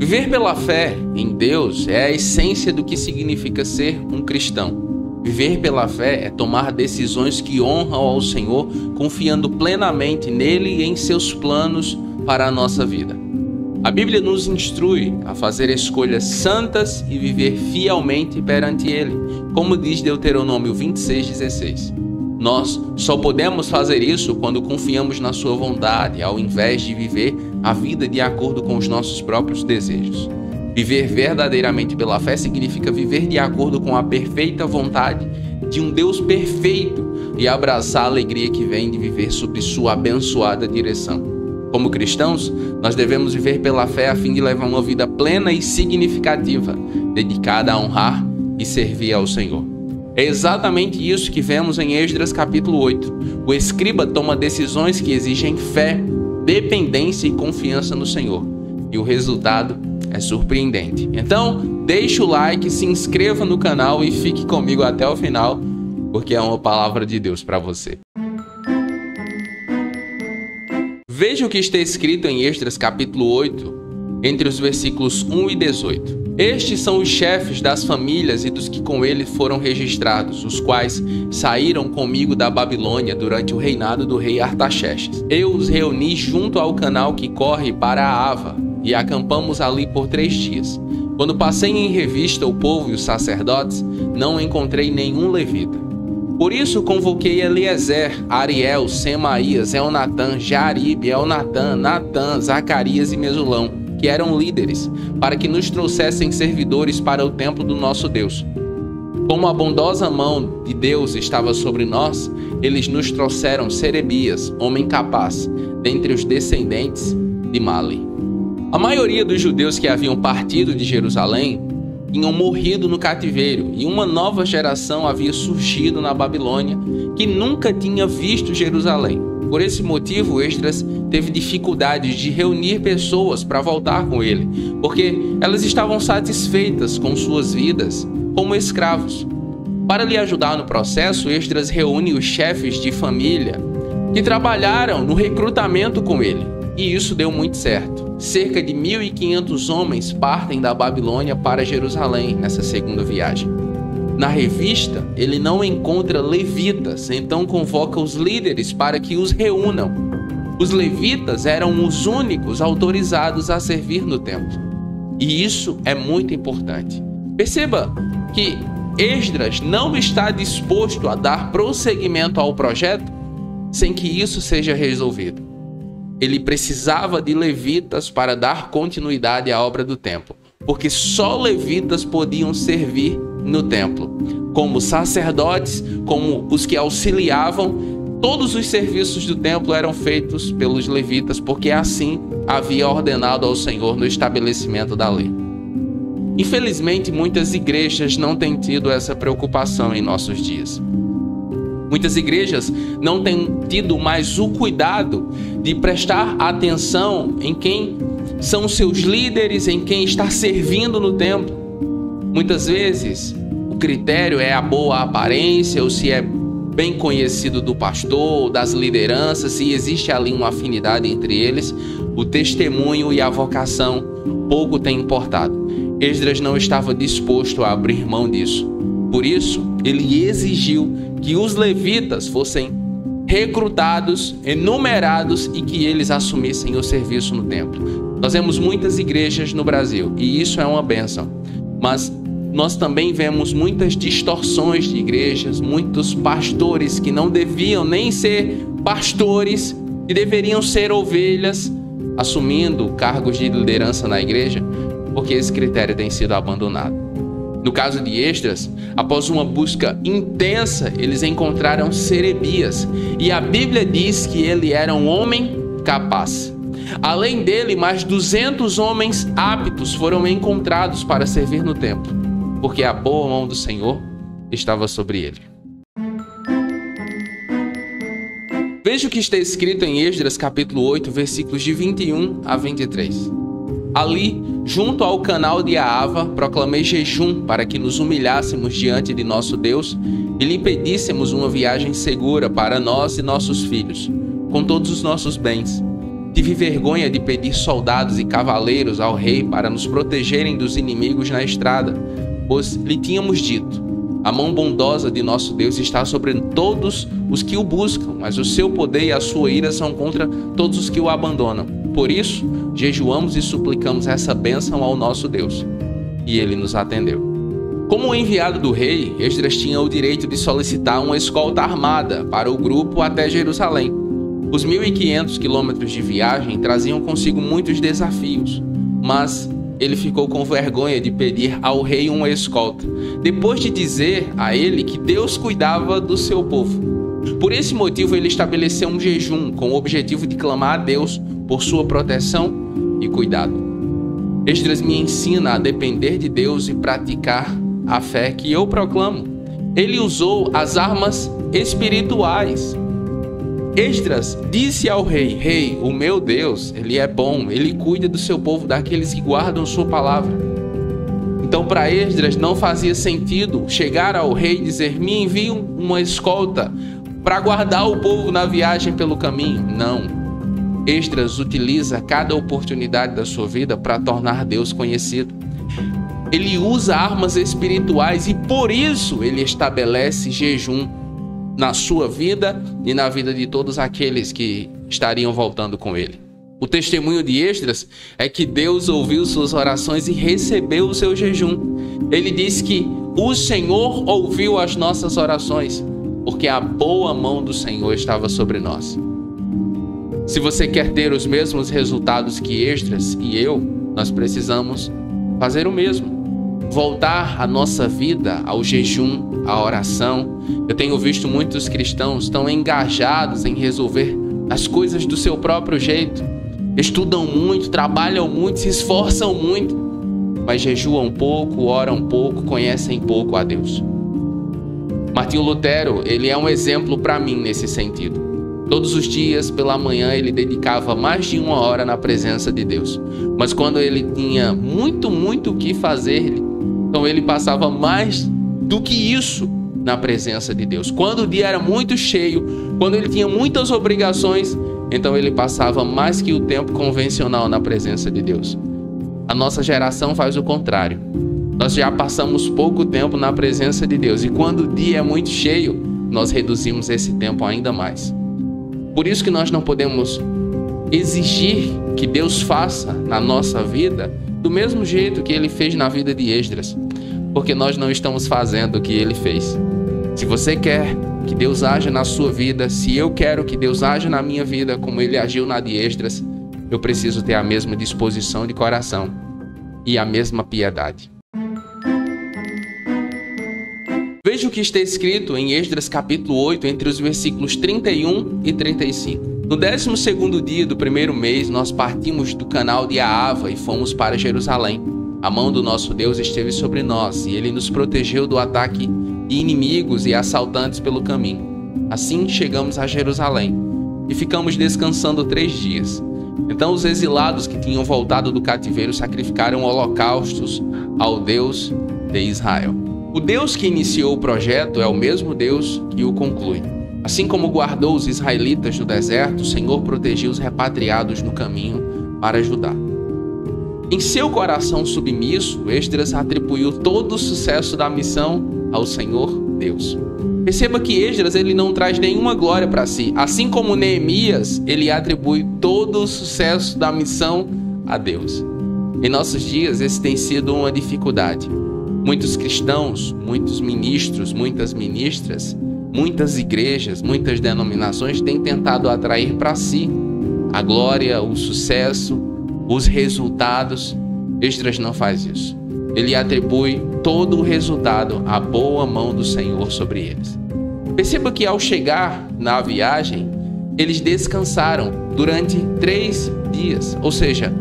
Viver pela fé em Deus é a essência do que significa ser um cristão. Viver pela fé é tomar decisões que honram ao Senhor, confiando plenamente nele e em seus planos para a nossa vida. A Bíblia nos instrui a fazer escolhas santas e viver fielmente perante Ele, como diz Deuteronômio 26:16. Nós só podemos fazer isso quando confiamos na sua vontade, ao invés de viver a vida de acordo com os nossos próprios desejos. Viver verdadeiramente pela fé significa viver de acordo com a perfeita vontade de um Deus perfeito e abraçar a alegria que vem de viver sob sua abençoada direção. Como cristãos, nós devemos viver pela fé a fim de levar uma vida plena e significativa, dedicada a honrar e servir ao Senhor. É exatamente isso que vemos em Esdras capítulo 8. O escriba toma decisões que exigem fé, dependência e confiança no Senhor. E o resultado é surpreendente. Então, deixe o like, se inscreva no canal e fique comigo até o final, porque é uma palavra de Deus para você. Veja o que está escrito em Esdras capítulo 8, entre os versículos 1 e 18. Estes são os chefes das famílias e dos que com ele foram registrados, os quais saíram comigo da Babilônia durante o reinado do rei Artaxerxes. Eu os reuni junto ao canal que corre para a Ava e acampamos ali por 3 dias. Quando passei em revista o povo e os sacerdotes, não encontrei nenhum levita. Por isso convoquei Eliezer, Ariel, Semaías, Elnatã, Jaribe, Elnatã, Natã, Zacarias e Mesulão, que eram líderes, para que nos trouxessem servidores para o templo do nosso Deus. Como a bondosa mão de Deus estava sobre nós, eles nos trouxeram Serebias, homem capaz, dentre os descendentes de Mali. A maioria dos judeus que haviam partido de Jerusalém tinham morrido no cativeiro, e uma nova geração havia surgido na Babilônia que nunca tinha visto Jerusalém. Por esse motivo, Esdras teve dificuldades de reunir pessoas para voltar com ele, porque elas estavam satisfeitas com suas vidas como escravos. Para lhe ajudar no processo, Esdras reúne os chefes de família que trabalharam no recrutamento com ele, e isso deu muito certo. Cerca de 1.500 homens partem da Babilônia para Jerusalém nessa segunda viagem. Na revista, ele não encontra levitas, então convoca os líderes para que os reúnam. Os levitas eram os únicos autorizados a servir no templo. E isso é muito importante. Perceba que Esdras não está disposto a dar prosseguimento ao projeto sem que isso seja resolvido. Ele precisava de levitas para dar continuidade à obra do templo, porque só levitas podiam servir no templo, como sacerdotes, como os que auxiliavam. Todos os serviços do templo eram feitos pelos levitas, porque assim havia ordenado ao Senhor no estabelecimento da lei. Infelizmente, muitas igrejas não têm tido essa preocupação em nossos dias. Muitas igrejas não têm tido mais o cuidado de prestar atenção em quem são seus líderes, em quem está servindo no templo. Muitas vezes o critério é a boa aparência, ou se é bem conhecido do pastor, das lideranças, se existe ali uma afinidade entre eles. O testemunho e a vocação pouco tem importado. Esdras não estava disposto a abrir mão disso. Por isso, ele exigiu que os levitas fossem recrutados, enumerados e que eles assumissem o serviço no templo. Nós vemos muitas igrejas no Brasil e isso é uma bênção, mas nós também vemos muitas distorções de igrejas, muitos pastores que não deviam nem ser pastores, que deveriam ser ovelhas, assumindo cargos de liderança na igreja, porque esse critério tem sido abandonado. No caso de Esdras, após uma busca intensa, eles encontraram Serebias, e a Bíblia diz que ele era um homem capaz. Além dele, mais 200 homens aptos foram encontrados para servir no templo, porque a boa mão do Senhor estava sobre ele. Veja o que está escrito em Esdras capítulo 8, versículos de 21 a 23. Ali, junto ao canal de Ahava, proclamei jejum para que nos humilhássemos diante de nosso Deus e lhe pedíssemos uma viagem segura para nós e nossos filhos, com todos os nossos bens. Tive vergonha de pedir soldados e cavaleiros ao rei para nos protegerem dos inimigos na estrada, pois lhe tínhamos dito: a mão bondosa de nosso Deus está sobre todos os que o buscam, mas o seu poder e a sua ira são contra todos os que o abandonam. Por isso, jejuamos e suplicamos essa bênção ao nosso Deus. E ele nos atendeu. Como enviado do rei, Esdras tinha o direito de solicitar uma escolta armada para o grupo até Jerusalém. Os 1.500 quilômetros de viagem traziam consigo muitos desafios, mas ele ficou com vergonha de pedir ao rei uma escolta, depois de dizer a ele que Deus cuidava do seu povo. Por esse motivo, ele estabeleceu um jejum com o objetivo de clamar a Deus por sua proteção e cuidado. Esdras me ensina a depender de Deus e praticar a fé que eu proclamo. Ele usou as armas espirituais. Esdras disse ao rei: Rei, o meu Deus, ele é bom, ele cuida do seu povo, daqueles que guardam sua palavra. Então, para Esdras não fazia sentido chegar ao rei e dizer: me envie uma escolta para guardar o povo na viagem pelo caminho. Não. Esdras utiliza cada oportunidade da sua vida para tornar Deus conhecido. Ele usa armas espirituais e por isso ele estabelece jejum na sua vida e na vida de todos aqueles que estariam voltando com ele. O testemunho de Esdras é que Deus ouviu suas orações e recebeu o seu jejum. Ele diz que o Senhor ouviu as nossas orações, porque a boa mão do Senhor estava sobre nós. Se você quer ter os mesmos resultados que Esdras e eu, nós precisamos fazer o mesmo. Voltar a nossa vida ao jejum, à oração. Eu tenho visto muitos cristãos tão engajados em resolver as coisas do seu próprio jeito. Estudam muito, trabalham muito, se esforçam muito, mas jejuam pouco, oram pouco, conhecem pouco a Deus. Martinho Lutero, ele é um exemplo para mim nesse sentido. Todos os dias, pela manhã, ele dedicava mais de 1 hora na presença de Deus. Mas quando ele tinha muito o que fazer, então ele passava mais do que isso na presença de Deus. Quando o dia era muito cheio, quando ele tinha muitas obrigações, então ele passava mais que o tempo convencional na presença de Deus. A nossa geração faz o contrário. Nós já passamos pouco tempo na presença de Deus. E quando o dia é muito cheio, nós reduzimos esse tempo ainda mais. Por isso que nós não podemos exigir que Deus faça na nossa vida do mesmo jeito que ele fez na vida de Esdras, porque nós não estamos fazendo o que ele fez. Se você quer que Deus haja na sua vida, se eu quero que Deus haja na minha vida como ele agiu na de Esdras, eu preciso ter a mesma disposição de coração e a mesma piedade. Veja o que está escrito em Esdras capítulo 8, entre os versículos 31 e 35. No 12º dia do primeiro mês, nós partimos do canal de Aava e fomos para Jerusalém. A mão do nosso Deus esteve sobre nós e ele nos protegeu do ataque de inimigos e assaltantes pelo caminho. Assim chegamos a Jerusalém e ficamos descansando 3 dias. Então os exilados que tinham voltado do cativeiro sacrificaram holocaustos ao Deus de Israel. O Deus que iniciou o projeto é o mesmo Deus que o conclui. Assim como guardou os israelitas no deserto, o Senhor protegeu os repatriados no caminho para Judá. Em seu coração submisso, Esdras atribuiu todo o sucesso da missão ao Senhor Deus. Perceba que Esdras ele não traz nenhuma glória para si. Assim como Neemias, ele atribui todo o sucesso da missão a Deus. Em nossos dias, esse tem sido uma dificuldade. Muitos cristãos, muitos ministros, muitas ministras, muitas igrejas, muitas denominações têm tentado atrair para si a glória, o sucesso, os resultados. Esdras não faz isso. Ele atribui todo o resultado à boa mão do Senhor sobre eles. Perceba que ao chegar na viagem, eles descansaram durante 3 dias. Ou seja,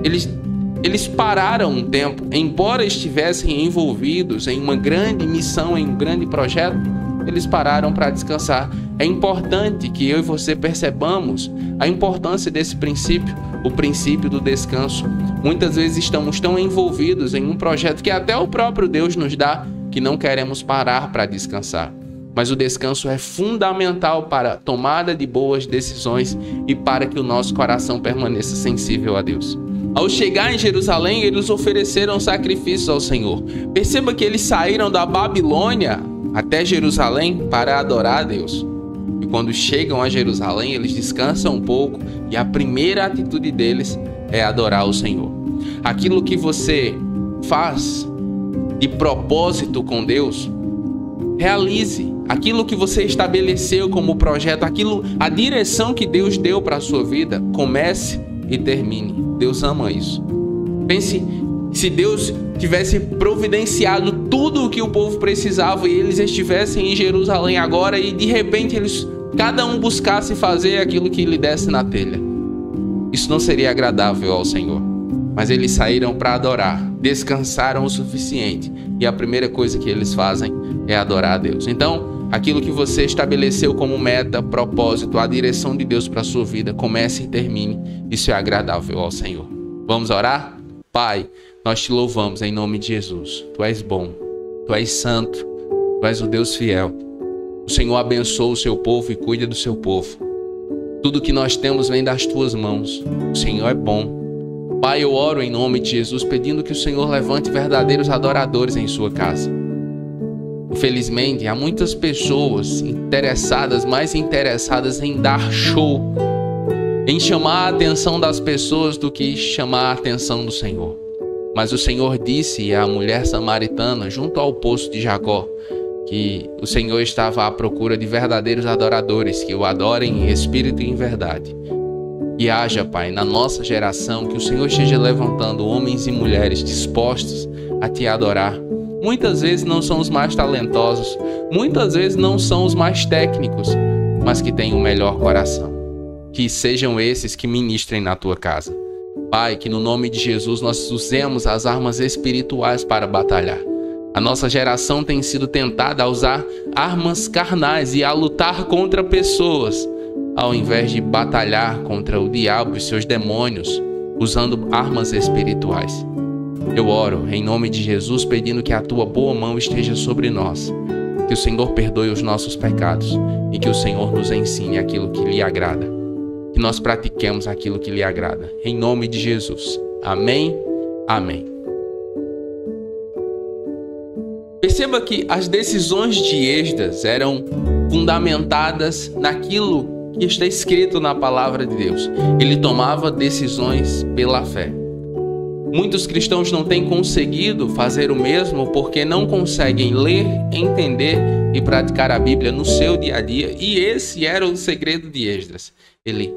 eles pararam um tempo, embora estivessem envolvidos em uma grande missão, em um grande projeto, eles pararam para descansar. É importante que eu e você percebamos a importância desse princípio, o princípio do descanso. Muitas vezes estamos tão envolvidos em um projeto que até o próprio Deus nos dá, que não queremos parar para descansar. mas o descanso é fundamental para a tomada de boas decisões e para que o nosso coração permaneça sensível a Deus. Ao chegar em Jerusalém, eles ofereceram sacrifícios ao Senhor. Perceba que eles saíram da Babilônia até Jerusalém para adorar a Deus. E quando chegam a Jerusalém, eles descansam um pouco e a primeira atitude deles é adorar o Senhor. Aquilo que você faz de propósito com Deus, realize. Aquilo que você estabeleceu como projeto, a direção que Deus deu para a sua vida, comece e termine. Deus ama isso. Pense se Deus tivesse providenciado tudo o que o povo precisava e eles estivessem em Jerusalém agora e de repente cada um buscasse fazer aquilo que lhe desse na telha. Isso não seria agradável ao Senhor. Mas eles saíram para adorar, descansaram o suficiente e a primeira coisa que eles fazem é adorar a Deus. Então, aquilo que você estabeleceu como meta, propósito, a direção de Deus para a sua vida, comece e termine. Isso é agradável ao Senhor. Vamos orar? Pai, nós te louvamos em nome de Jesus. Tu és bom, Tu és santo, Tu és o Deus fiel. O Senhor abençoa o seu povo e cuida do seu povo. Tudo que nós temos vem das Tuas mãos. O Senhor é bom. Pai, eu oro em nome de Jesus, pedindo que o Senhor levante verdadeiros adoradores em sua casa. Infelizmente, há muitas pessoas mais interessadas em dar show, em chamar a atenção das pessoas do que chamar a atenção do Senhor. Mas o Senhor disse à mulher samaritana, junto ao poço de Jacó, que o Senhor estava à procura de verdadeiros adoradores, que o adorem em espírito e em verdade. Que haja, Pai, na nossa geração, que o Senhor esteja levantando homens e mulheres dispostos a Te adorar. Muitas vezes não são os mais talentosos, muitas vezes não são os mais técnicos, mas que têm o melhor coração. Que sejam esses que ministrem na Tua casa. Pai, que no nome de Jesus nós usemos as armas espirituais para batalhar. A nossa geração tem sido tentada a usar armas carnais e a lutar contra pessoas, ao invés de batalhar contra o diabo e seus demônios, usando armas espirituais. Eu oro em nome de Jesus, pedindo que a Tua boa mão esteja sobre nós, que o Senhor perdoe os nossos pecados e que o Senhor nos ensine aquilo que lhe agrada, que nós pratiquemos aquilo que lhe agrada. Em nome de Jesus. Amém. Amém. Perceba que as decisões de Esdras eram fundamentadas naquilo que está escrito na palavra de Deus. Ele tomava decisões pela fé. Muitos cristãos não têm conseguido fazer o mesmo porque não conseguem ler, entender e praticar a Bíblia no seu dia a dia. E esse era o segredo de Esdras. Ele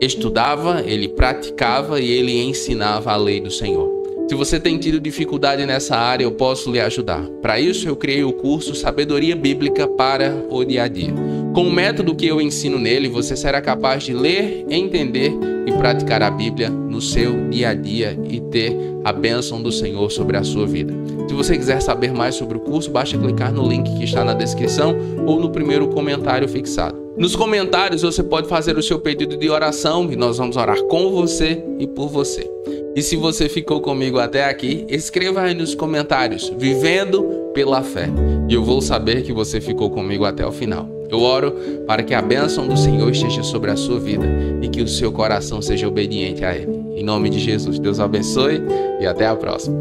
estudava, ele praticava e ele ensinava a lei do Senhor. Se você tem tido dificuldade nessa área, eu posso lhe ajudar. Para isso, eu criei o curso Sabedoria Bíblica para o Dia a Dia. Com o método que eu ensino nele, você será capaz de ler, entender e praticar a Bíblia no seu dia a dia e ter a bênção do Senhor sobre a sua vida. Se você quiser saber mais sobre o curso, basta clicar no link que está na descrição ou no primeiro comentário fixado. Nos comentários você pode fazer o seu pedido de oração e nós vamos orar com você e por você. E se você ficou comigo até aqui, escreva aí nos comentários, vivendo pela fé. E eu vou saber que você ficou comigo até o final. Eu oro para que a bênção do Senhor esteja sobre a sua vida e que o seu coração seja obediente a Ele. Em nome de Jesus, Deus abençoe e até a próxima.